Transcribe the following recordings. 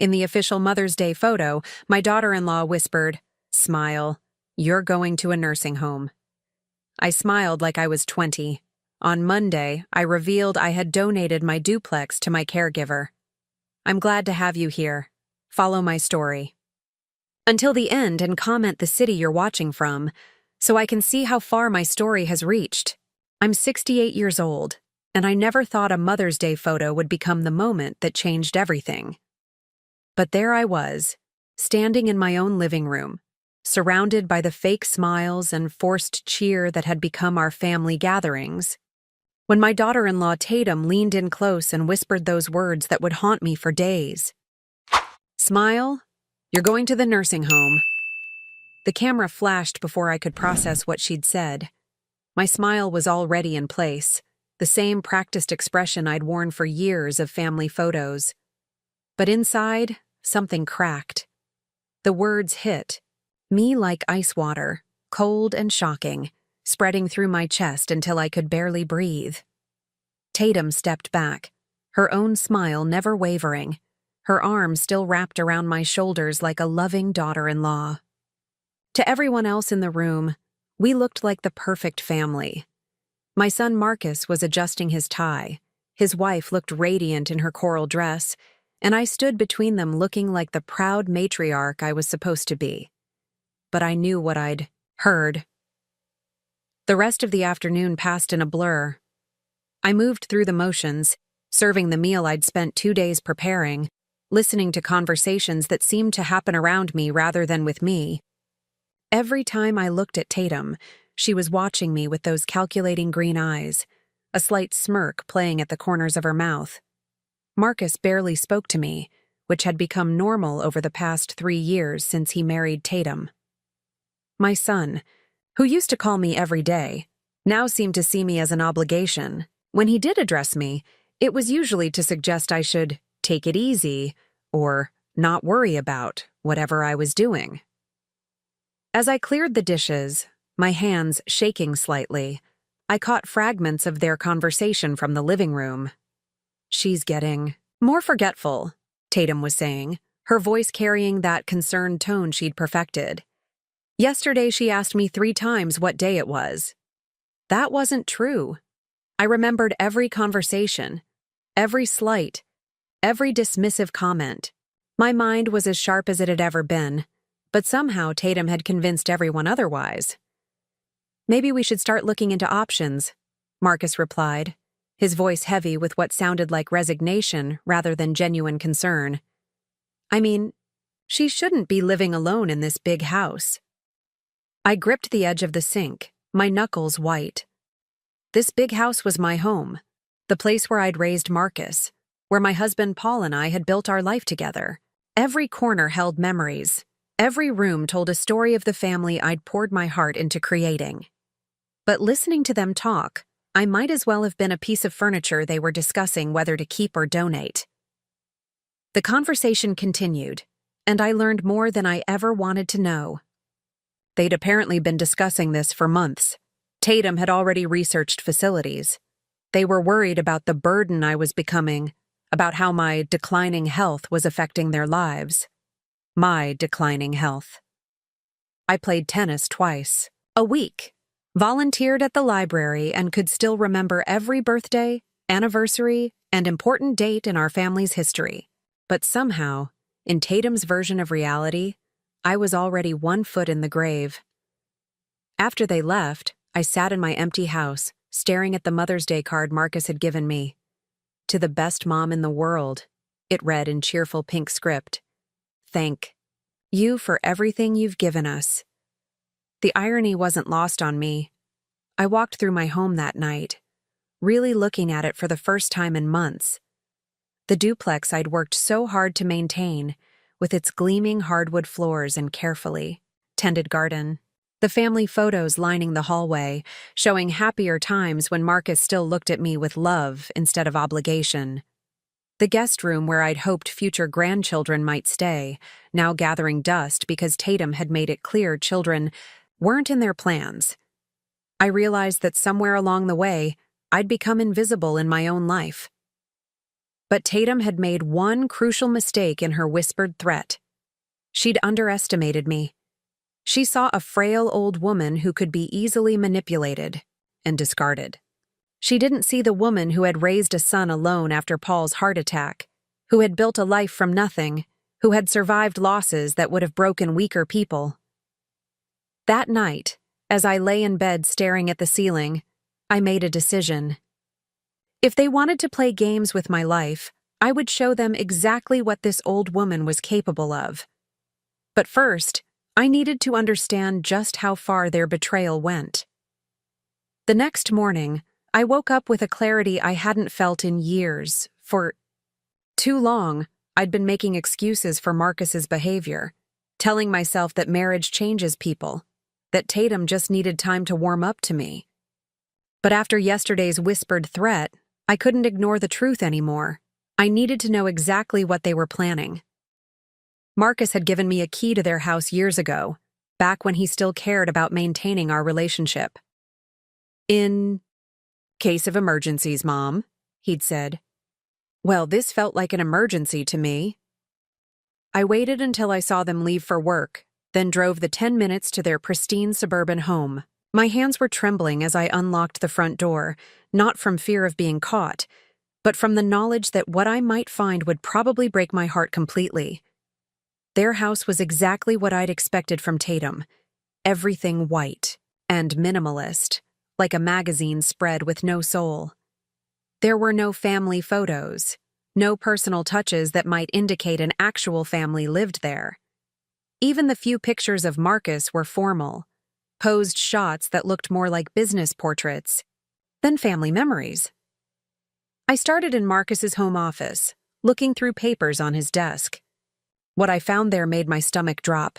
In the official Mother's Day photo, my daughter-in-law whispered, "Smile, you're going to a nursing home." I smiled like I was 20. On Monday, I revealed I had donated my duplex to my caregiver. I'm glad to have you here. Follow my story until the end and comment the city you're watching from, so I can see how far my story has reached. I'm 68 years old, and I never thought a Mother's Day photo would become the moment that changed everything. But there I was, standing in my own living room, surrounded by the fake smiles and forced cheer that had become our family gatherings, when my daughter-in-law Tatum leaned in close and whispered those words that would haunt me for days. "Smile, you're going to the nursing home." The camera flashed before I could process what she'd said. My smile was already in place, the same practiced expression I'd worn for years of family photos. But inside, something cracked. The words hit me like ice water, cold and shocking, spreading through my chest until I could barely breathe. Tatum stepped back, her own smile never wavering, her arm still wrapped around my shoulders like a loving daughter-in-law. To everyone else in the room, we looked like the perfect family. My son Marcus was adjusting his tie, his wife looked radiant in her coral dress, and I stood between them looking like the proud matriarch I was supposed to be. But I knew what I'd heard. The rest of the afternoon passed in a blur. I moved through the motions, serving the meal I'd spent 2 days preparing, listening to conversations that seemed to happen around me rather than with me. Every time I looked at Tatum, she was watching me with those calculating green eyes, a slight smirk playing at the corners of her mouth. Marcus barely spoke to me, which had become normal over the past 3 years since he married Tatum. My son, who used to call me every day, now seemed to see me as an obligation. When he did address me, it was usually to suggest I should take it easy or not worry about whatever I was doing. As I cleared the dishes, my hands shaking slightly, I caught fragments of their conversation from the living room. "She's getting more forgetful," Tatum was saying, her voice carrying that concerned tone she'd perfected. "Yesterday she asked me 3 times what day it was." That wasn't true. I remembered every conversation, every slight, every dismissive comment. My mind was as sharp as it had ever been, but somehow Tatum had convinced everyone otherwise. "Maybe we should start looking into options," Marcus replied, his voice heavy with what sounded like resignation rather than genuine concern. "I mean, she shouldn't be living alone in this big house." I gripped the edge of the sink, my knuckles white. This big house was my home, the place where I'd raised Marcus, where my husband Paul and I had built our life together. Every corner held memories. Every room told a story of the family I'd poured my heart into creating. But listening to them talk, I might as well have been a piece of furniture they were discussing whether to keep or donate. The conversation continued, and I learned more than I ever wanted to know. They'd apparently been discussing this for months. Tatum had already researched facilities. They were worried about the burden I was becoming, about how my declining health was affecting their lives. My declining health. I played tennis twice a week, volunteered at the library, and could still remember every birthday, anniversary, and important date in our family's history. But somehow, in Tatum's version of reality, I was already 1 foot in the grave. After they left, I sat in my empty house, staring at the Mother's Day card Marcus had given me. "To the best mom in the world," it read in cheerful pink script. "Thank you for everything you've given us." The irony wasn't lost on me. I walked through my home that night, really looking at it for the first time in months. The duplex I'd worked so hard to maintain, with its gleaming hardwood floors and carefully tended garden. The family photos lining the hallway, showing happier times when Marcus still looked at me with love instead of obligation. The guest room where I'd hoped future grandchildren might stay, now gathering dust because Tatum had made it clear children weren't in their plans. I realized that somewhere along the way, I'd become invisible in my own life. But Tatum had made one crucial mistake in her whispered threat. She'd underestimated me. She saw a frail old woman who could be easily manipulated and discarded. She didn't see the woman who had raised a son alone after Paul's heart attack, who had built a life from nothing, who had survived losses that would have broken weaker people. That night, as I lay in bed staring at the ceiling, I made a decision. If they wanted to play games with my life, I would show them exactly what this old woman was capable of. But first, I needed to understand just how far their betrayal went. The next morning, I woke up with a clarity I hadn't felt in years. For too long, I'd been making excuses for Marcus's behavior, telling myself that marriage changes people, that Tatum just needed time to warm up to me. But after yesterday's whispered threat, I couldn't ignore the truth anymore. I needed to know exactly what they were planning. Marcus had given me a key to their house years ago, back when he still cared about maintaining our relationship. "In case of emergencies, Mom," he'd said. Well, this felt like an emergency to me. I waited until I saw them leave for work, then drove the 10 minutes to their pristine suburban home. My hands were trembling as I unlocked the front door, not from fear of being caught, but from the knowledge that what I might find would probably break my heart completely. Their house was exactly what I'd expected from Tatum. Everything white and minimalist, like a magazine spread with no soul. There were no family photos, no personal touches that might indicate an actual family lived there. Even the few pictures of Marcus were formal, posed shots that looked more like business portraits than family memories. I started in Marcus's home office, looking through papers on his desk. What I found there made my stomach drop.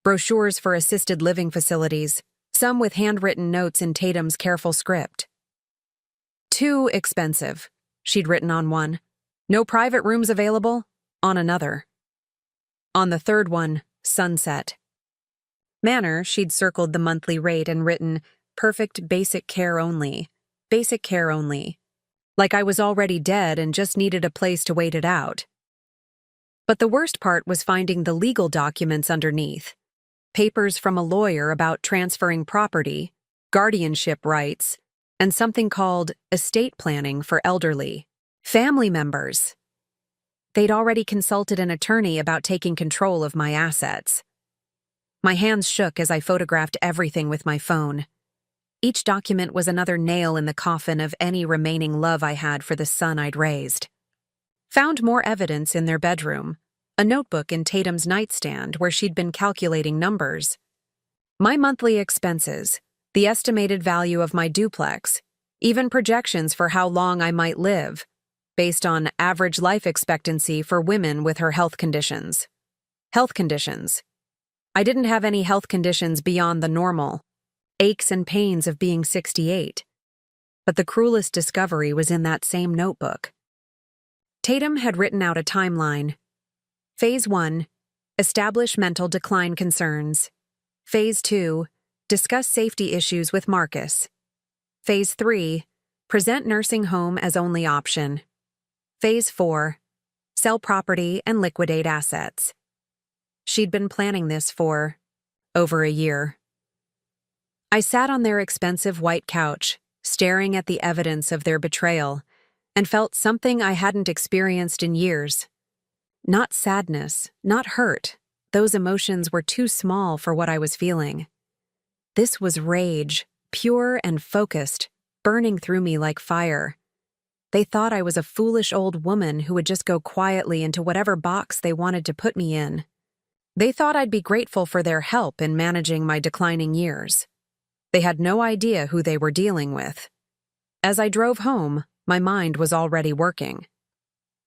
Brochures for assisted living facilities, some with handwritten notes in Tatum's careful script. "Too expensive," she'd written on one. "No private rooms available," on another. On the third one, "Sunset." Manor, she'd circled the monthly rate and written, "Perfect basic care only. Basic care only." Like I was already dead and just needed a place to wait it out. But the worst part was finding the legal documents underneath. Papers from a lawyer about transferring property, guardianship rights, and something called estate planning for elderly family members. They'd already consulted an attorney about taking control of my assets. My hands shook as I photographed everything with my phone. Each document was another nail in the coffin of any remaining love I had for the son I'd raised. Found more evidence in their bedroom, a notebook in Tatum's nightstand where she'd been calculating numbers. My monthly expenses, the estimated value of my duplex, even projections for how long I might live, based on average life expectancy for women with her health conditions. Health conditions. I didn't have any health conditions beyond the normal, aches and pains of being 68. But the cruelest discovery was in that same notebook. Tatum had written out a timeline. Phase 1, establish mental decline concerns. Phase 2, discuss safety issues with Marcus. Phase 3, present nursing home as only option. Phase 4, sell property and liquidate assets. She'd been planning this for over a year. I sat on their expensive white couch, staring at the evidence of their betrayal, and felt something I hadn't experienced in years. Not sadness, not hurt. Those emotions were too small for what I was feeling. This was rage, pure and focused, burning through me like fire. They thought I was a foolish old woman who would just go quietly into whatever box they wanted to put me in. They thought I'd be grateful for their help in managing my declining years. They had no idea who they were dealing with. As I drove home, my mind was already working.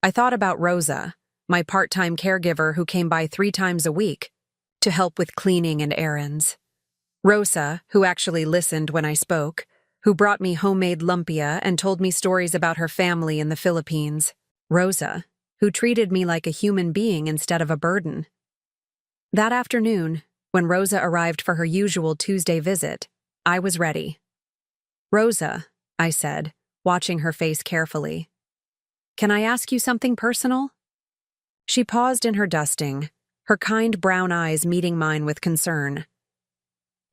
I thought about Rosa, my part-time caregiver who came by 3 times a week to help with cleaning and errands. Rosa, who actually listened when I spoke, who brought me homemade lumpia and told me stories about her family in the Philippines. Rosa, who treated me like a human being instead of a burden. That afternoon, when Rosa arrived for her usual Tuesday visit, I was ready. "Rosa," I said, watching her face carefully. Can I ask you something personal? She paused in her dusting, her kind brown eyes meeting mine with concern.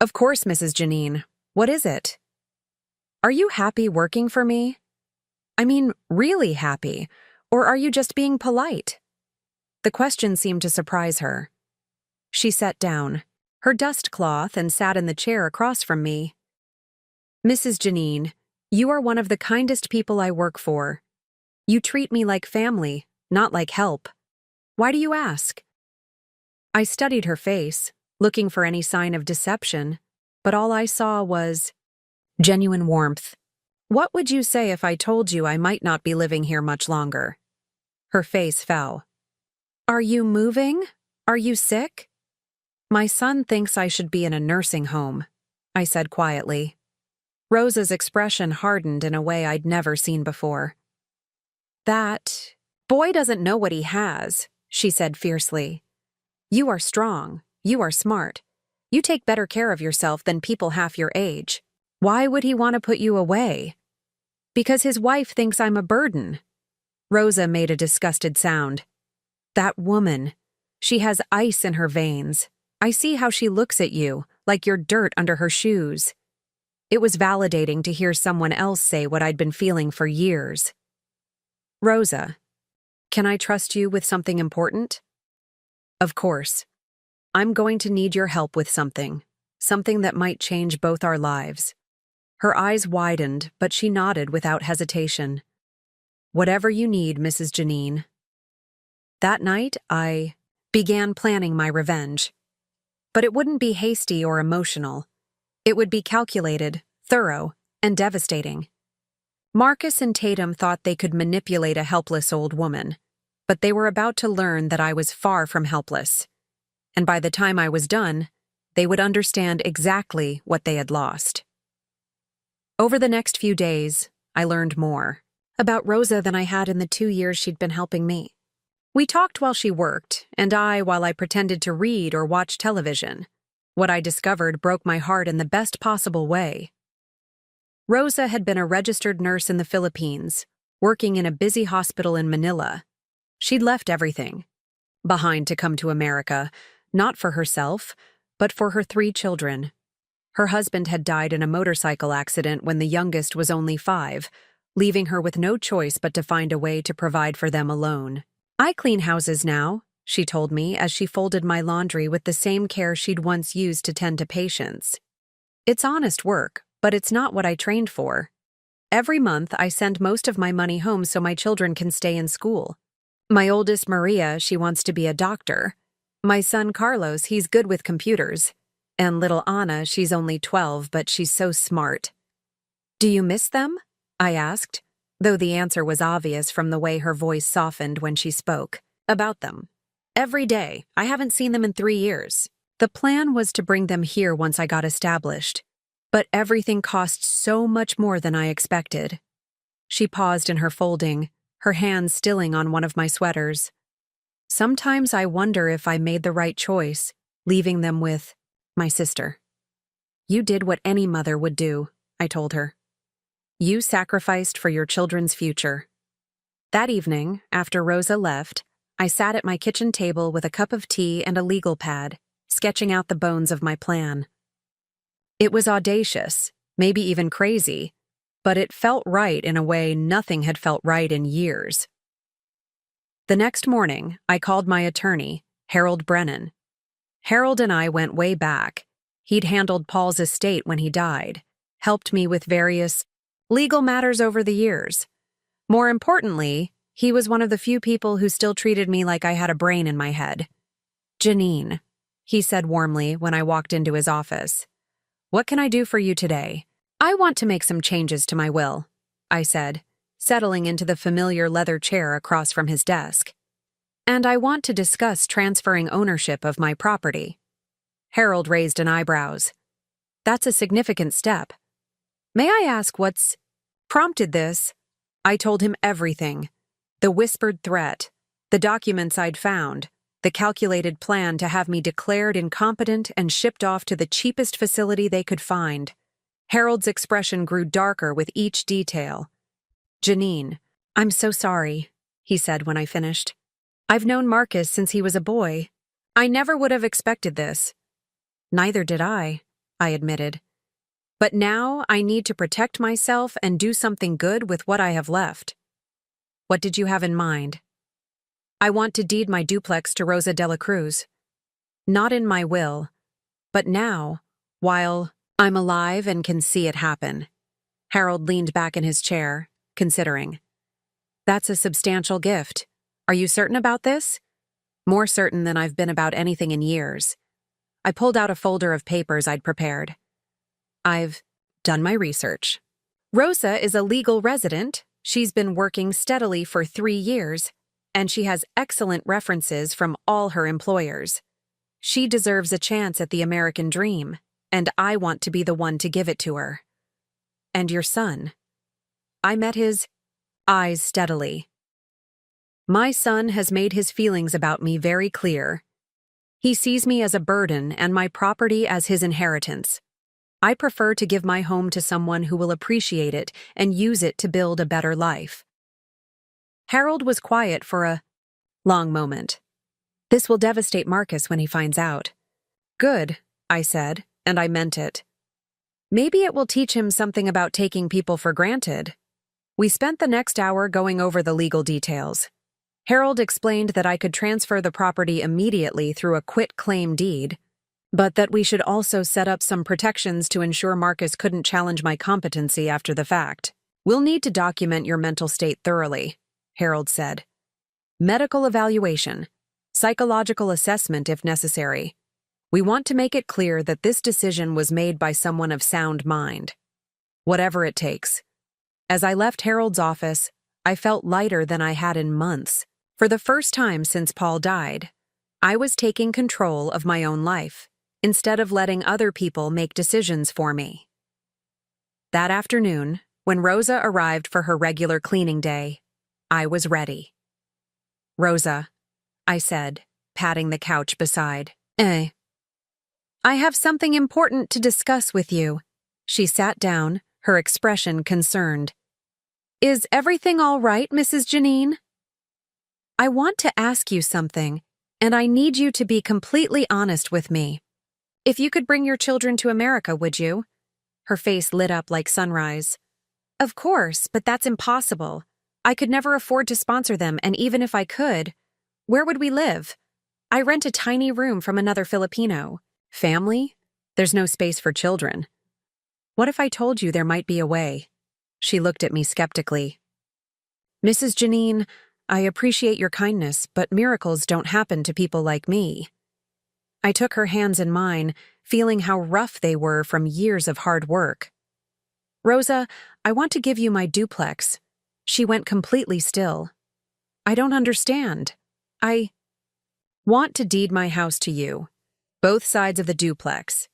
Of course, Mrs. Janine. What is it? Are you happy working for me? I mean, really happy, or are you just being polite? The question seemed to surprise her. She sat down, her dust cloth, and sat in the chair across from me. Mrs. Janine, you are one of the kindest people I work for. You treat me like family, not like help. Why do you ask? I studied her face, looking for any sign of deception, but all I saw was genuine warmth. What would you say if I told you I might not be living here much longer? Her face fell. Are you moving? Are you sick? My son thinks I should be in a nursing home, I said quietly. Rosa's expression hardened in a way I'd never seen before. That boy doesn't know what he has, she said fiercely. You are strong. You are smart. You take better care of yourself than people half your age. Why would he want to put you away? Because his wife thinks I'm a burden. Rosa made a disgusted sound. That woman. She has ice in her veins. I see how she looks at you, like you're dirt under her shoes. It was validating to hear someone else say what I'd been feeling for years. Rosa, can I trust you with something important? Of course. I'm going to need your help with something that might change both our lives. Her eyes widened, but she nodded without hesitation. Whatever you need, Mrs. Janine. That night, I began planning my revenge. But it wouldn't be hasty or emotional. It would be calculated, thorough, and devastating. Marcus and Tatum thought they could manipulate a helpless old woman, but they were about to learn that I was far from helpless. And by the time I was done, they would understand exactly what they had lost. Over the next few days, I learned more about Rosa than I had in the 2 years she'd been helping me. We talked while she worked, and while I pretended to read or watch television. What I discovered broke my heart in the best possible way. Rosa had been a registered nurse in the Philippines, working in a busy hospital in Manila. She'd left everything behind to come to America, not for herself, but for her 3 children. Her husband had died in a motorcycle accident when the youngest was only 5, leaving her with no choice but to find a way to provide for them alone. I clean houses now, she told me as she folded my laundry with the same care she'd once used to tend to patients. It's honest work, but it's not what I trained for. Every month, I send most of my money home so my children can stay in school. My oldest, Maria, she wants to be a doctor. My son, Carlos, he's good with computers. And little Anna, she's only 12, but she's so smart. Do you miss them? I asked, though the answer was obvious from the way her voice softened when she spoke. About them. Every day. I haven't seen them in 3 years. The plan was to bring them here once I got established. But everything cost so much more than I expected. She paused in her folding, her hand stilling on one of my sweaters. Sometimes I wonder if I made the right choice, leaving them with my sister. You did what any mother would do, I told her. You sacrificed for your children's future. That evening, after Rosa left, I sat at my kitchen table with a cup of tea and a legal pad, sketching out the bones of my plan. It was audacious, maybe even crazy, but it felt right in a way nothing had felt right in years. The next morning, I called my attorney, Harold Brennan. Harold and I went way back. He'd handled Paul's estate when he died, helped me with various legal matters over the years. More importantly, he was one of the few people who still treated me like I had a brain in my head. Janine, he said warmly when I walked into his office. What can I do for you today? I want to make some changes to my will, I said, settling into the familiar leather chair across from his desk. And I want to discuss transferring ownership of my property. Harold raised an eyebrows. That's a significant step. May I ask what's prompted this? I told him everything. The whispered threat, the documents I'd found, the calculated plan to have me declared incompetent and shipped off to the cheapest facility they could find. Harold's expression grew darker with each detail. Janine, I'm so sorry, he said when I finished. I've known Marcus since he was a boy. I never would have expected this. Neither did I admitted. But now I need to protect myself and do something good with what I have left. What did you have in mind? I want to deed my duplex to Rosa de la Cruz. Not in my will, but now, while I'm alive and can see it happen. Harold leaned back in his chair, considering. That's a substantial gift. Are you certain about this? More certain than I've been about anything in years. I pulled out a folder of papers I'd prepared. I've done my research. Rosa is a legal resident. She's been working steadily for 3 years, and she has excellent references from all her employers. She deserves a chance at the American dream, and I want to be the one to give it to her. And your son. I met his eyes steadily. My son has made his feelings about me very clear. He sees me as a burden and my property as his inheritance. I prefer to give my home to someone who will appreciate it and use it to build a better life. Harold was quiet for a long moment. This will devastate Marcus when he finds out. Good, I said, and I meant it. Maybe it will teach him something about taking people for granted. We spent the next hour going over the legal details. Harold explained that I could transfer the property immediately through a quit-claim deed, but that we should also set up some protections to ensure Marcus couldn't challenge my competency after the fact. We'll need to document your mental state thoroughly, Harold said. Medical evaluation, psychological assessment if necessary. We want to make it clear that this decision was made by someone of sound mind. Whatever it takes. As I left Harold's office, I felt lighter than I had in months. For the first time since Paul died, I was taking control of my own life, instead of letting other people make decisions for me. That afternoon, when Rosa arrived for her regular cleaning day, I was ready. Rosa, I said, patting the couch beside. I have something important to discuss with you. She sat down, her expression concerned. Is everything all right, Mrs. Janine? I want to ask you something, and I need you to be completely honest with me. If you could bring your children to America, would you? Her face lit up like sunrise. Of course, but that's impossible. I could never afford to sponsor them, and even if I could, where would we live? I rent a tiny room from another Filipino. Family? There's no space for children. What if I told you there might be a way? She looked at me skeptically. Mrs. Janine, I appreciate your kindness, but miracles don't happen to people like me. I took her hands in mine, feeling how rough they were from years of hard work. Rosa, I want to give you my duplex. She went completely still. I don't understand. I want to deed my house to you. Both sides of the duplex.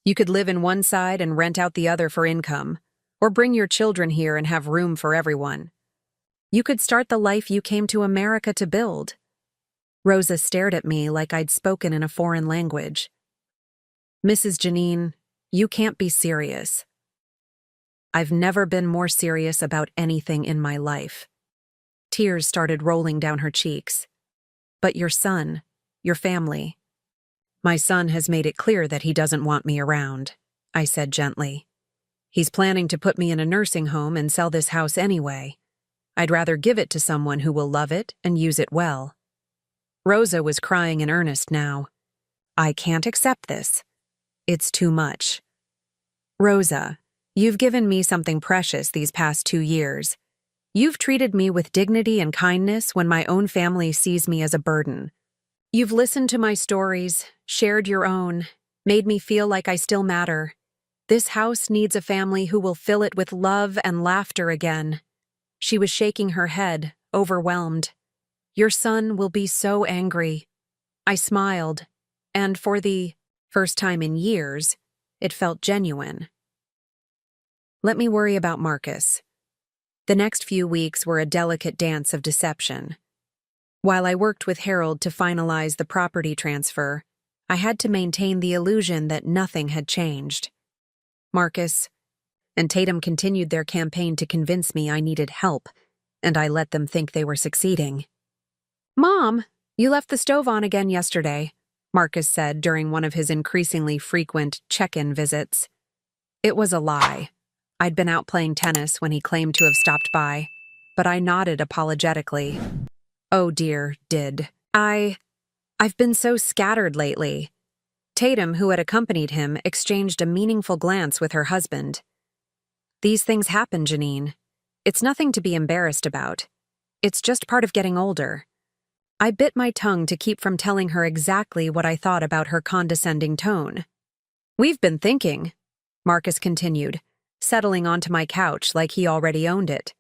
You could live in one side and rent out the other for income, or bring your children here and have room for everyone. You could start the life you came to America to build. Rosa stared at me like I'd spoken in a foreign language. Mrs. Janine, you can't be serious. I've never been more serious about anything in my life. Tears started rolling down her cheeks. But your son, your family. My son has made it clear that he doesn't want me around, I said gently. He's planning to put me in a nursing home and sell this house anyway. I'd rather give it to someone who will love it and use it well. Rosa was crying in earnest now. I can't accept this. It's too much. Rosa, you've given me something precious these past 2 years. You've treated me with dignity and kindness when my own family sees me as a burden. You've listened to my stories, shared your own, made me feel like I still matter. This house needs a family who will fill it with love and laughter again. She was shaking her head, overwhelmed. Your son will be so angry. I smiled, and for the first time in years, it felt genuine. Let me worry about Marcus. The next few weeks were a delicate dance of deception. While I worked with Harold to finalize the property transfer, I had to maintain the illusion that nothing had changed. Marcus and Tatum continued their campaign to convince me I needed help, and I let them think they were succeeding. "Mom, you left the stove on again yesterday," Marcus said during one of his increasingly frequent check-in visits. It was a lie. I'd been out playing tennis when he claimed to have stopped by, but I nodded apologetically. "Oh dear, did. I've been so scattered lately." Tatum, who had accompanied him, exchanged a meaningful glance with her husband. "These things happen, Janine. It's nothing to be embarrassed about. It's just part of getting older." I bit my tongue to keep from telling her exactly what I thought about her condescending tone. "We've been thinking," Marcus continued, settling onto my couch like he already owned it.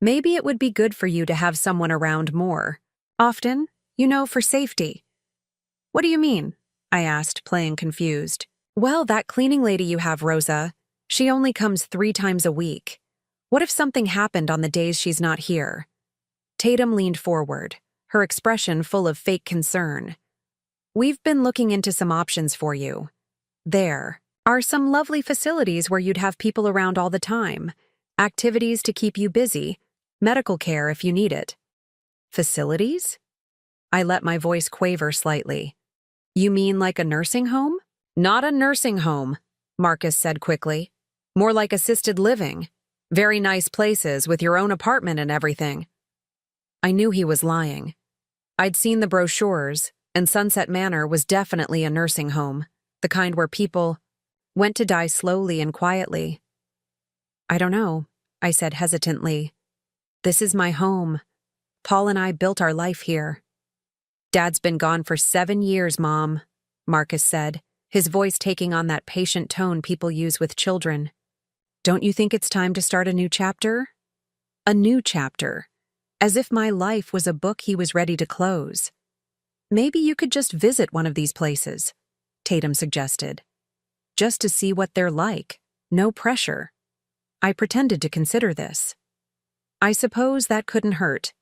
"Maybe it would be good for you to have someone around more. Often, for safety." "What do you mean?" I asked, playing confused. "Well, that cleaning lady you have, Rosa, she only comes 3 times a week. What if something happened on the days she's not here?" Tatum leaned forward, her expression full of fake concern. "We've been looking into some options for you. There are some lovely facilities where you'd have people around all the time, activities to keep you busy, medical care if you need it." "Facilities?" I let my voice quaver slightly. "You mean like a nursing home?" "Not a nursing home," Marcus said quickly. "More like assisted living. Very nice places with your own apartment and everything." I knew he was lying. I'd seen the brochures, and Sunset Manor was definitely a nursing home, the kind where people went to die slowly and quietly. "I don't know," I said hesitantly. "This is my home. Paul and I built our life here." "Dad's been gone for 7 years, Mom," Marcus said, his voice taking on that patient tone people use with children. "Don't you think it's time to start a new chapter?" A new chapter. As if my life was a book he was ready to close. "Maybe you could just visit one of these places," Tatum suggested. "Just to see what they're like. No pressure." I pretended to consider this. I suppose that couldn't hurt.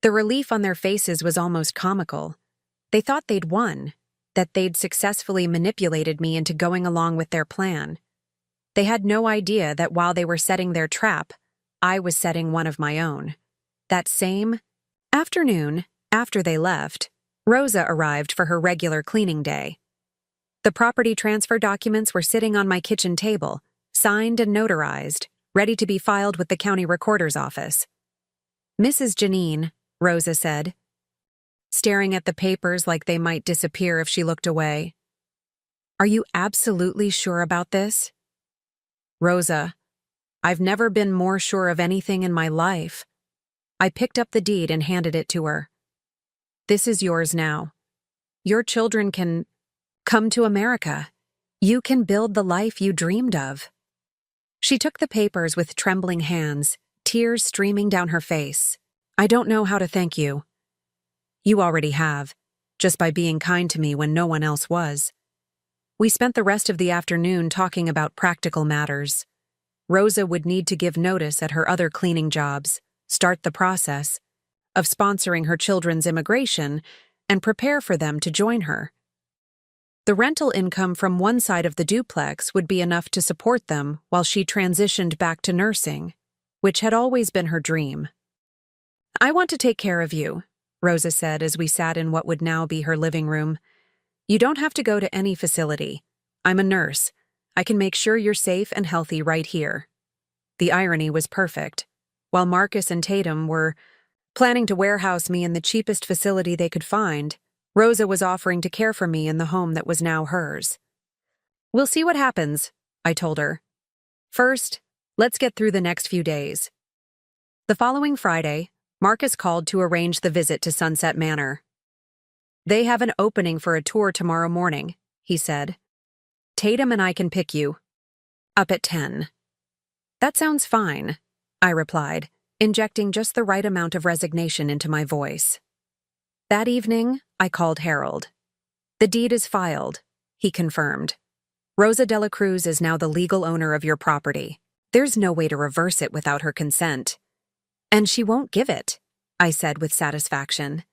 The relief on their faces was almost comical. They thought they'd won, that they'd successfully manipulated me into going along with their plan. They had no idea that while they were setting their trap, I was setting one of my own. That same afternoon, after they left, Rosa arrived for her regular cleaning day. The property transfer documents were sitting on my kitchen table, signed and notarized, ready to be filed with the county recorder's office. "Mrs. Janine," Rosa said, staring at the papers like they might disappear if she looked away. "Are you absolutely sure about this?" "Rosa, I've never been more sure of anything in my life." I picked up the deed and handed it to her. "This is yours now. Your children can come to America. You can build the life you dreamed of." She took the papers with trembling hands, tears streaming down her face. "I don't know how to thank you." "You already have, just by being kind to me when no one else was." We spent the rest of the afternoon talking about practical matters. Rosa would need to give notice at her other cleaning jobs, start the process of sponsoring her children's immigration, and prepare for them to join her. The rental income from one side of the duplex would be enough to support them while she transitioned back to nursing, which had always been her dream. "I want to take care of you," Rosa said as we sat in what would now be her living room. "You don't have to go to any facility. I'm a nurse. I can make sure you're safe and healthy right here." The irony was perfect. While Marcus and Tatum were planning to warehouse me in the cheapest facility they could find, Rosa was offering to care for me in the home that was now hers. "We'll see what happens," I told her. "First, let's get through the next few days." The following Friday, Marcus called to arrange the visit to Sunset Manor. "They have an opening for a tour tomorrow morning," he said. "Tatum and I can pick you up at 10. "That sounds fine," I replied, injecting just the right amount of resignation into my voice. That evening, I called Harold. "The deed is filed," he confirmed. "Rosa de la Cruz is now the legal owner of your property. There's no way to reverse it without her consent." "And she won't give it," I said with satisfaction.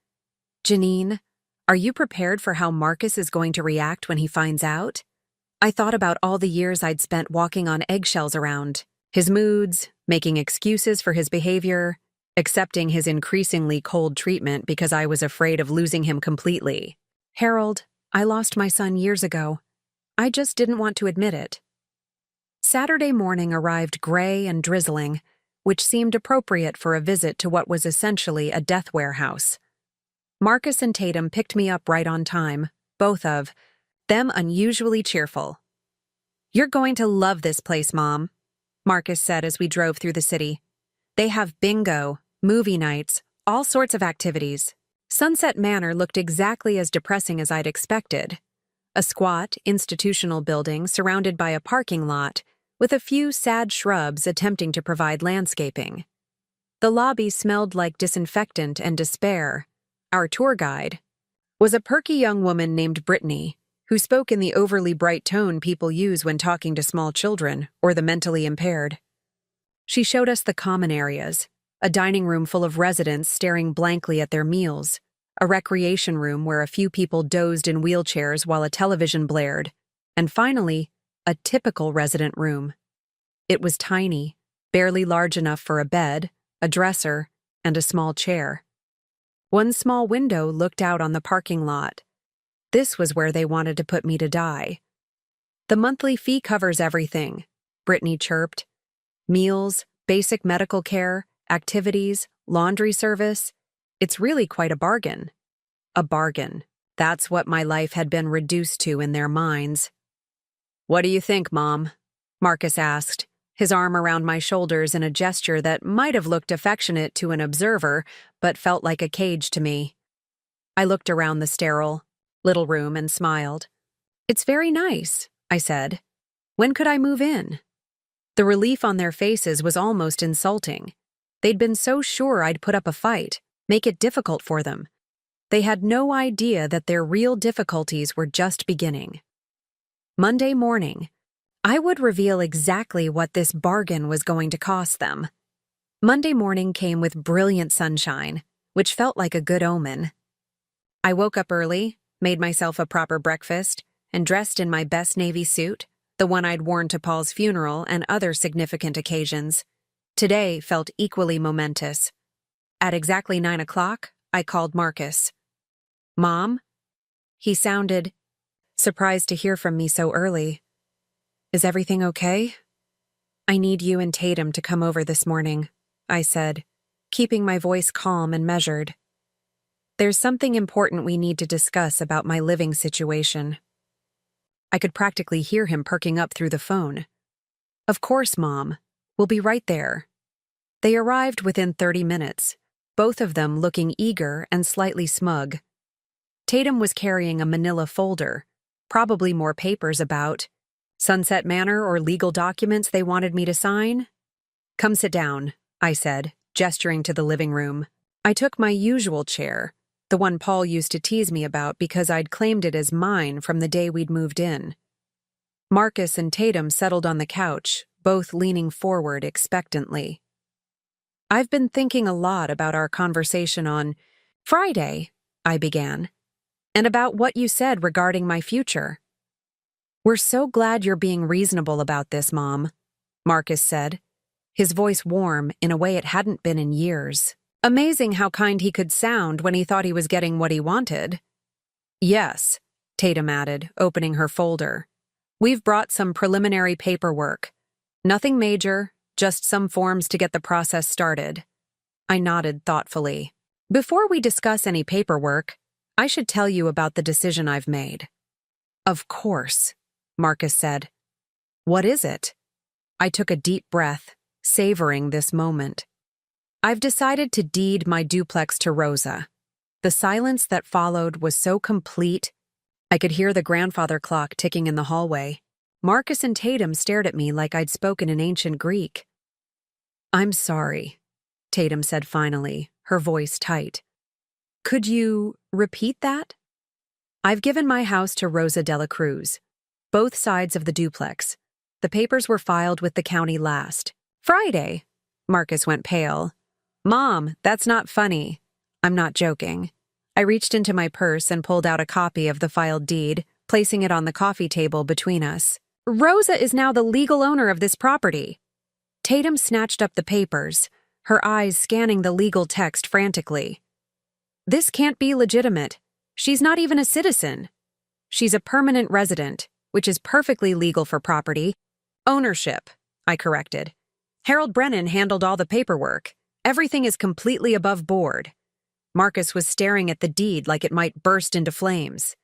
"Janine, are you prepared for how Marcus is going to react when he finds out?" I thought about all the years I'd spent walking on eggshells around his moods, making excuses for his behavior, accepting his increasingly cold treatment because I was afraid of losing him completely. Harold, I lost my son years ago. I just didn't want to admit it. Saturday morning arrived gray and drizzling, which seemed appropriate for a visit to what was essentially a death warehouse. Marcus and Tatum picked me up right on time, both of them unusually cheerful. "You're going to love this place, Mom," Marcus said as we drove through the city. "They have bingo, movie nights, all sorts of activities." Sunset Manor looked exactly as depressing as I'd expected. A squat, institutional building surrounded by a parking lot, with a few sad shrubs attempting to provide landscaping. The lobby smelled like disinfectant and despair. Our tour guide was a perky young woman named Brittany, who spoke in the overly bright tone people use when talking to small children or the mentally impaired. She showed us the common areas, a dining room full of residents staring blankly at their meals, a recreation room where a few people dozed in wheelchairs while a television blared, and finally, a typical resident room. It was tiny, barely large enough for a bed, a dresser, and a small chair. One small window looked out on the parking lot. This was where they wanted to put me to die. "The monthly fee covers everything," Brittany chirped. "Meals, basic medical care, activities, laundry service. It's really quite a bargain." A bargain. That's what my life had been reduced to in their minds. "What do you think, Mom?" Marcus asked, his arm around my shoulders in a gesture that might have looked affectionate to an observer, but felt like a cage to me. I looked around the sterile little room and smiled. "It's very nice," I said. "When could I move in?" The relief on their faces was almost insulting. They'd been so sure I'd put up a fight, make it difficult for them. They had no idea that their real difficulties were just beginning. Monday morning, I would reveal exactly what this bargain was going to cost them. Monday morning came with brilliant sunshine, which felt like a good omen. I woke up early, made myself a proper breakfast, and dressed in my best navy suit, the one I'd worn to Paul's funeral and other significant occasions. Today felt equally momentous. At exactly 9 o'clock, I called Marcus. "Mom?" He sounded surprised to hear from me so early. "Is everything okay?" "I need you and Tatum to come over this morning," I said, keeping my voice calm and measured. "There's something important we need to discuss about my living situation." I could practically hear him perking up through the phone. "Of course, Mom. We'll be right there." They arrived within 30 minutes, both of them looking eager and slightly smug. Tatum was carrying a manila folder, probably more papers about Sunset Manor or legal documents they wanted me to sign. "Come sit down," I said, gesturing to the living room. I took my usual chair, the one Paul used to tease me about because I'd claimed it as mine from the day we'd moved in. Marcus and Tatum settled on the couch, both leaning forward expectantly. "I've been thinking a lot about our conversation on Friday," I began, "and about what you said regarding my future." "We're so glad you're being reasonable about this, Mom," Marcus said, his voice warm in a way it hadn't been in years. Amazing how kind he could sound when he thought he was getting what he wanted. "Yes," Tatum added, opening her folder. "We've brought some preliminary paperwork. Nothing major, just some forms to get the process started." I nodded thoughtfully. "Before we discuss any paperwork, I should tell you about the decision I've made." "Of course," Marcus said. "What is it?" I took a deep breath, savoring this moment. "I've decided to deed my duplex to Rosa." The silence that followed was so complete, I could hear the grandfather clock ticking in the hallway. Marcus and Tatum stared at me like I'd spoken in ancient Greek. "I'm sorry," Tatum said finally, her voice tight. "Could you repeat that?" "I've given my house to Rosa de la Cruz. Both sides of the duplex. The papers were filed with the county last Friday." Marcus went pale. "Mom, that's not funny." "I'm not joking." I reached into my purse and pulled out a copy of the filed deed, placing it on the coffee table between us. "Rosa is now the legal owner of this property." Tatum snatched up the papers, her eyes scanning the legal text frantically. This can't be legitimate. She's not even a citizen. She's a permanent resident, which is perfectly legal for property. Ownership, I corrected. Harold Brennan handled all the paperwork. Everything is completely above board. Marcus was staring at the deed like it might burst into flames.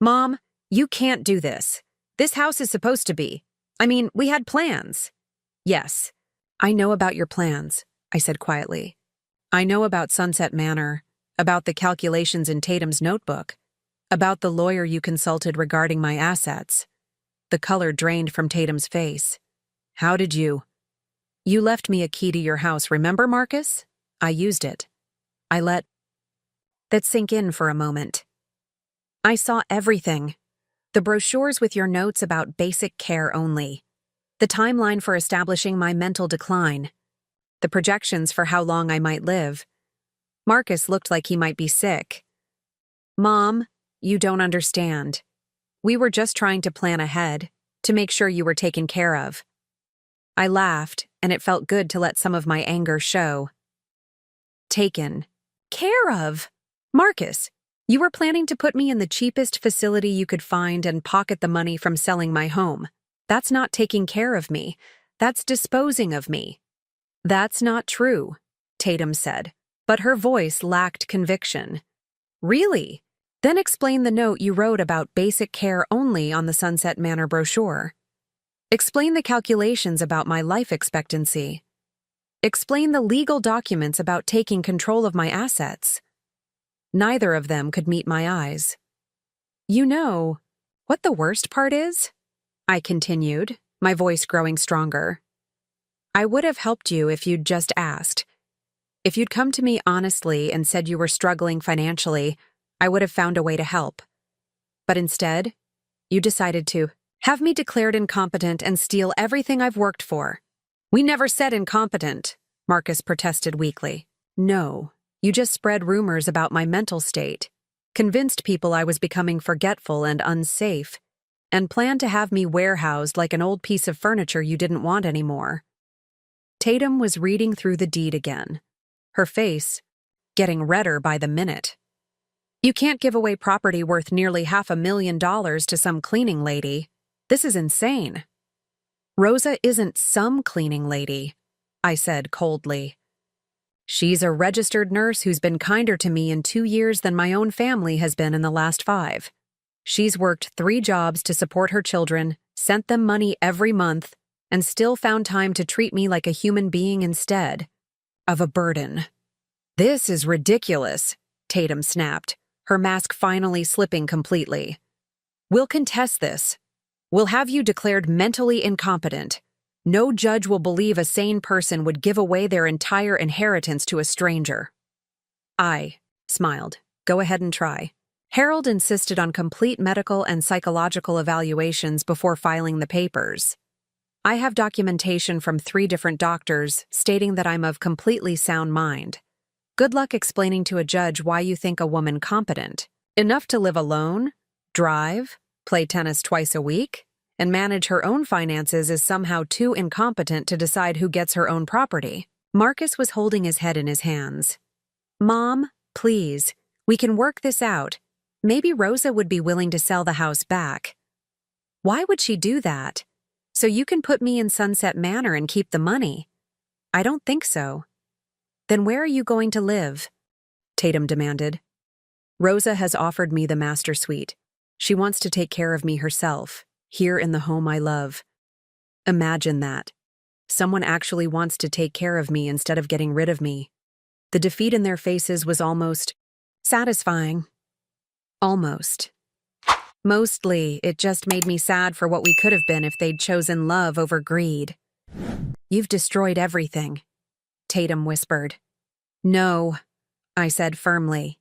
Mom, you can't do this. This house is supposed to be. We had plans. Yes, I know about your plans, I said quietly. I know about Sunset Manor, about the calculations in Tatum's notebook, about the lawyer you consulted regarding my assets. The color drained from Tatum's face. How did you? You left me a key to your house, remember, Marcus? I used it. I let that sink in for a moment. I saw everything. The brochures with your notes about basic care only. The timeline for establishing my mental decline. The projections for how long I might live. Marcus looked like he might be sick. Mom, you don't understand. We were just trying to plan ahead, to make sure you were taken care of. I laughed, and it felt good to let some of my anger show. Taken care of? Marcus, you were planning to put me in the cheapest facility you could find and pocket the money from selling my home. That's not taking care of me. That's disposing of me. That's not true, Tatum said, but her voice lacked conviction. Really? Then explain the note you wrote about basic care only on the Sunset Manor brochure. Explain the calculations about my life expectancy. Explain the legal documents about taking control of my assets. Neither of them could meet my eyes. You know what the worst part is? I continued, my voice growing stronger. I would have helped you if you'd just asked. If you'd come to me honestly and said you were struggling financially, I would have found a way to help. But instead, you decided to have me declared incompetent and steal everything I've worked for. We never said incompetent, Marcus protested weakly. No, you just spread rumors about my mental state, convinced people I was becoming forgetful and unsafe, and planned to have me warehoused like an old piece of furniture you didn't want anymore. Tatum was reading through the deed again, her face getting redder by the minute. You can't give away property worth nearly $500,000 to some cleaning lady. This is insane. Rosa isn't some cleaning lady, I said coldly. She's a registered nurse who's been kinder to me in 2 years than my own family has been in the last 5. She's worked 3 jobs to support her children, sent them money every month, and still found time to treat me like a human being instead of a burden. This is ridiculous, Tatum snapped, her mask finally slipping completely. We'll contest this. We'll have you declared mentally incompetent. No judge will believe a sane person would give away their entire inheritance to a stranger. I smiled. Go ahead and try. Harold insisted on complete medical and psychological evaluations before filing the papers. I have documentation from 3 different doctors stating that I'm of completely sound mind. Good luck explaining to a judge why you think a woman competent, enough to live alone, drive, play tennis twice a week, and manage her own finances is somehow too incompetent to decide who gets her own property. Marcus was holding his head in his hands. Mom, please, we can work this out. Maybe Rosa would be willing to sell the house back. Why would she do that? So you can put me in Sunset Manor and keep the money? I don't think so. Then where are you going to live? Tatum demanded. Rosa has offered me the master suite. She wants to take care of me herself, here in the home I love. Imagine that. Someone actually wants to take care of me instead of getting rid of me. The defeat in their faces was almost satisfying. Almost. Mostly, it just made me sad for what we could have been if they'd chosen love over greed. You've destroyed everything, Tatum whispered. No, I said firmly.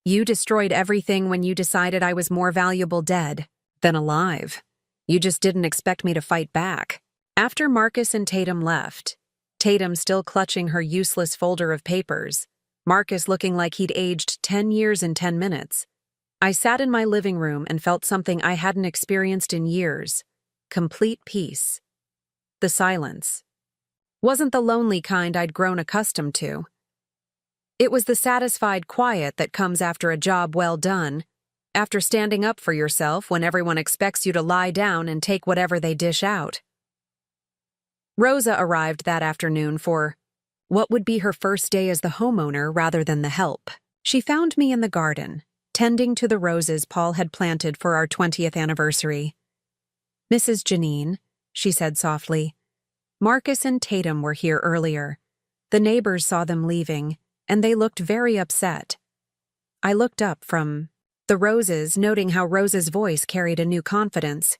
You destroyed everything when you decided I was more valuable dead than alive. You just didn't expect me to fight back. After Marcus and Tatum left, Tatum still clutching her useless folder of papers, Marcus looking like he'd aged 10 years in 10 minutes, I sat in my living room and felt something I hadn't experienced in years. Complete peace. The silence. Wasn't the lonely kind I'd grown accustomed to. It was the satisfied quiet that comes after a job well done, after standing up for yourself when everyone expects you to lie down and take whatever they dish out. Rosa arrived that afternoon for what would be her first day as the homeowner rather than the help. She found me in the garden, tending to the roses Paul had planted for our 20th anniversary. "Mrs. Janine," she said softly, "Marcus and Tatum were here earlier. The neighbors saw them leaving, and they looked very upset." I looked up from the roses, noting how Rosa's voice carried a new confidence.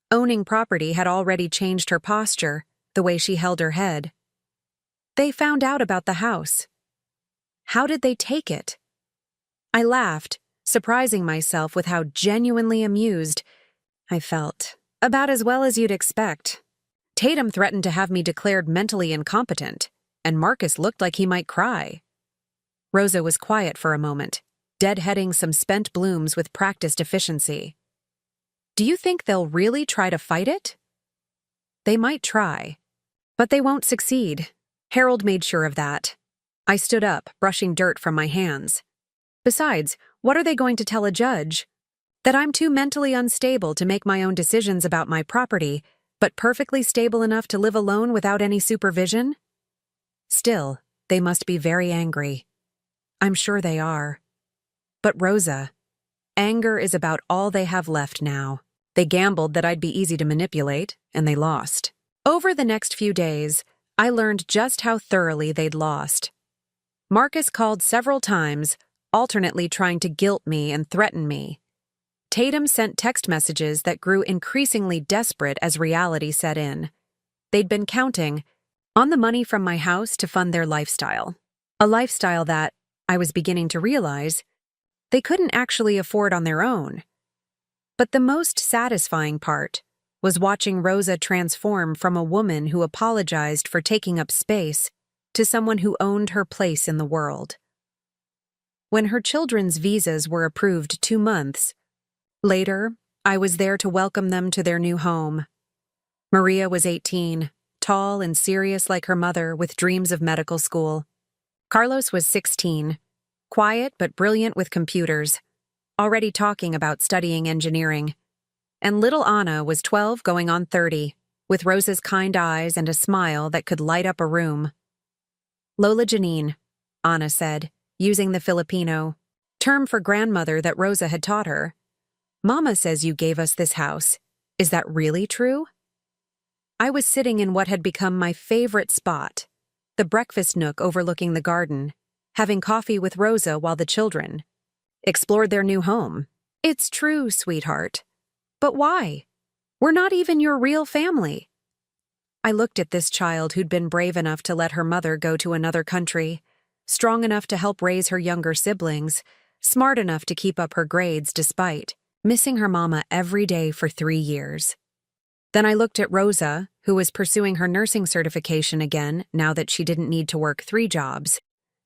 Owning property had already changed her posture, the way she held her head. "They found out about the house." "How did they take it?" I laughed, surprising myself with how genuinely amused I felt. "About as well as you'd expect. Tatum threatened to have me declared mentally incompetent, and Marcus looked like he might cry." Rosa was quiet for a moment, deadheading some spent blooms with practiced efficiency. "Do you think they'll really try to fight it?" "They might try, but they won't succeed." Harold made sure of that. I stood up, brushing dirt from my hands. "Besides, what are they going to tell a judge? That I'm too mentally unstable to make my own decisions about my property, but perfectly stable enough to live alone without any supervision? Still, they must be very angry. I'm sure they are. But Rosa, anger is about all they have left now. They gambled that I'd be easy to manipulate, and they lost. Over the next few days, I learned just how thoroughly they'd lost. Marcus called several times, alternately trying to guilt me and threaten me. Tatum sent text messages that grew increasingly desperate as reality set in. They'd been counting on the money from my house to fund their lifestyle. A lifestyle that, I was beginning to realize, they couldn't actually afford on their own. But the most satisfying part was watching Rosa transform from a woman who apologized for taking up space to someone who owned her place in the world. When her children's visas were approved 2 months later, I was there to welcome them to their new home. Maria was 18, tall and serious like her mother, with dreams of medical school. Carlos was 16, quiet but brilliant with computers, already talking about studying engineering. And little Anna was 12 going on 30, with Rosa's kind eyes and a smile that could light up a room. "Lola Janine," Anna said, using the Filipino term for grandmother that Rosa had taught her. "Mama says you gave us this house. Is that really true?" I was sitting in what had become my favorite spot, the breakfast nook overlooking the garden, having coffee with Rosa while the children explored their new home. "It's true, sweetheart. But why? We're not even your real family." I looked at this child who'd been brave enough to let her mother go to another country, strong enough to help raise her younger siblings, smart enough to keep up her grades despite missing her mama every day for 3 years. Then I looked at Rosa, who was pursuing her nursing certification again now that she didn't need to work 3 jobs,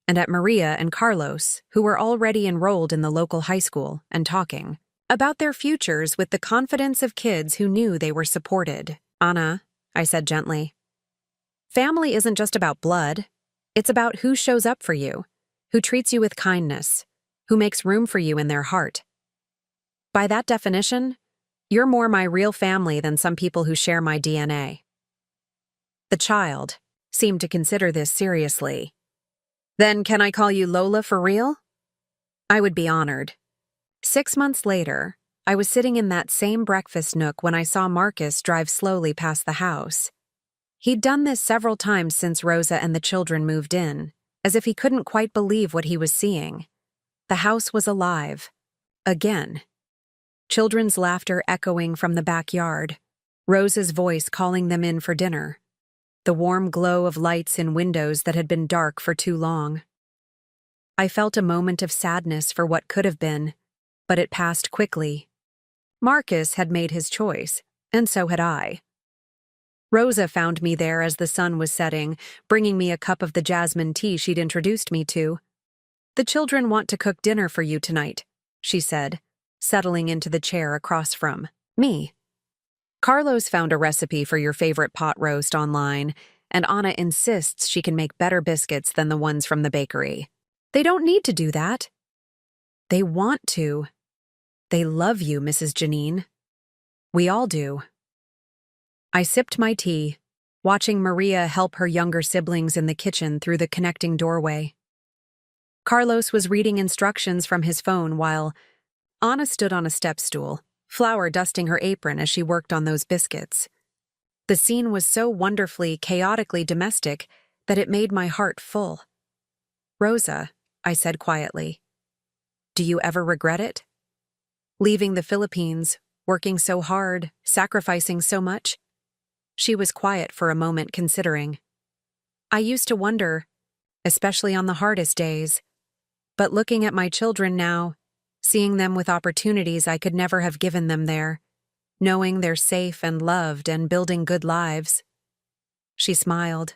and at Maria and Carlos, who were already enrolled in the local high school and talking about their futures with the confidence of kids who knew they were supported. "Anna," I said gently, "family isn't just about blood. It's about who shows up for you, who treats you with kindness, who makes room for you in their heart. By that definition, you're more my real family than some people who share my DNA." The child seemed to consider this seriously. "Then can I call you Lola for real?" I would be honored. 6 months later, I was sitting in that same breakfast nook when I saw Marcus drive slowly past the house. He'd done this several times since Rosa and the children moved in, as if he couldn't quite believe what he was seeing. The house was alive. Again. Children's laughter echoing from the backyard, Rosa's voice calling them in for dinner, the warm glow of lights in windows that had been dark for too long. I felt a moment of sadness for what could have been, but it passed quickly. Marcus had made his choice, and so had I. Rosa found me there as the sun was setting, bringing me a cup of the jasmine tea she'd introduced me to. "The children want to cook dinner for you tonight," she said, settling into the chair across from me. "Carlos found a recipe for your favorite pot roast online, and Anna insists she can make better biscuits than the ones from the bakery. They don't need to do that. They want to. They love you, Mrs. Janine. We all do. I sipped my tea, watching Maria help her younger siblings in the kitchen through the connecting doorway. Carlos was reading instructions from his phone while Anna stood on a step stool, flour dusting her apron as she worked on those biscuits. The scene was so wonderfully, chaotically domestic that it made my heart full. Rosa, I said quietly, do you ever regret it? Leaving the Philippines, working so hard, sacrificing so much? She was quiet for a moment, considering. I used to wonder, especially on the hardest days. But looking at my children now, seeing them with opportunities I could never have given them there, knowing they're safe and loved and building good lives. She smiled.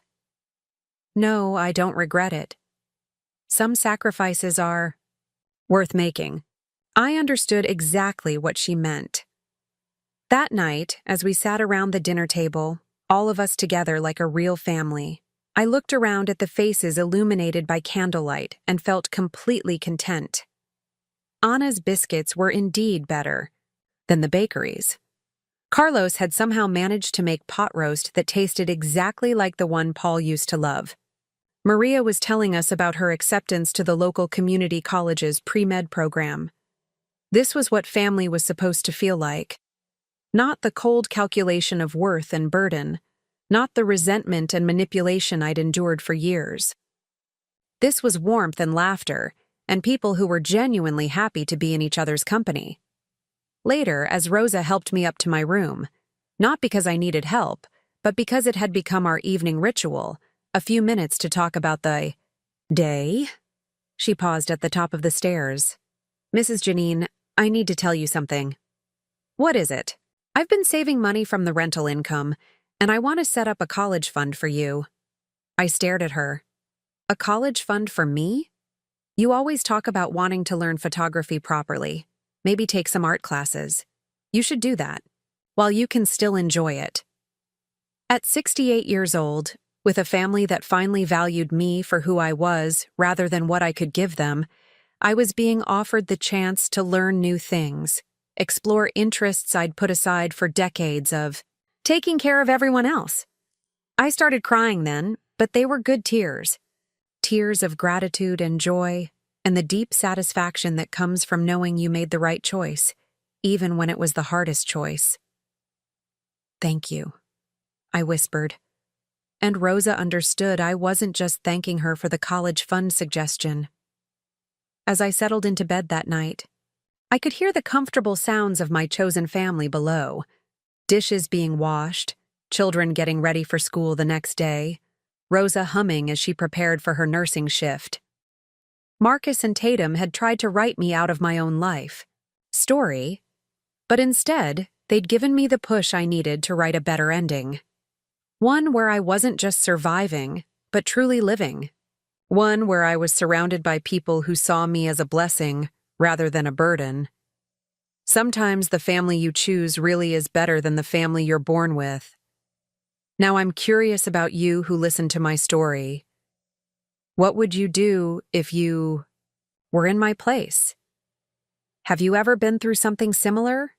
No, I don't regret it. Some sacrifices are worth making. I understood exactly what she meant. That night, as we sat around the dinner table, all of us together like a real family, I looked around at the faces illuminated by candlelight and felt completely content. Anna's biscuits were indeed better than the bakery's. Carlos had somehow managed to make pot roast that tasted exactly like the one Paul used to love. Maria was telling us about her acceptance to the local community college's pre-med program. This was what family was supposed to feel like. Not the cold calculation of worth and burden, not the resentment and manipulation I'd endured for years. This was warmth and laughter, and people who were genuinely happy to be in each other's company. Later, as Rosa helped me up to my room, not because I needed help, but because it had become our evening ritual, a few minutes to talk about the day, she paused at the top of the stairs. Mrs. Janine, I need to tell you something. What is it? I've been saving money from the rental income, and I want to set up a college fund for you. I stared at her. A college fund for me? You always talk about wanting to learn photography properly. Maybe take some art classes. You should do that, while you can still enjoy it. At 68 years old, with a family that finally valued me for who I was rather than what I could give them, I was being offered the chance to learn new things, explore interests I'd put aside for decades of taking care of everyone else. I started crying then, but they were good tears. Tears of gratitude and joy, and the deep satisfaction that comes from knowing you made the right choice, even when it was the hardest choice. Thank you, I whispered. And Rosa understood I wasn't just thanking her for the college fund suggestion. As I settled into bed that night, I could hear the comfortable sounds of my chosen family below, dishes being washed, children getting ready for school the next day, Rosa humming as she prepared for her nursing shift. Marcus and Tatum had tried to write me out of my own life story, but instead, they'd given me the push I needed to write a better ending. One where I wasn't just surviving, but truly living. One where I was surrounded by people who saw me as a blessing rather than a burden. Sometimes the family you choose really is better than the family you're born with. Now I'm curious about you who listened to my story. What would you do if you were in my place? Have you ever been through something similar?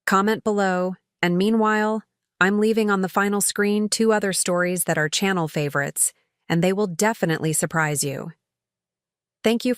Comment below, and meanwhile, I'm leaving on the final screen 2 other stories that are channel favorites, and they will definitely surprise you. Thank you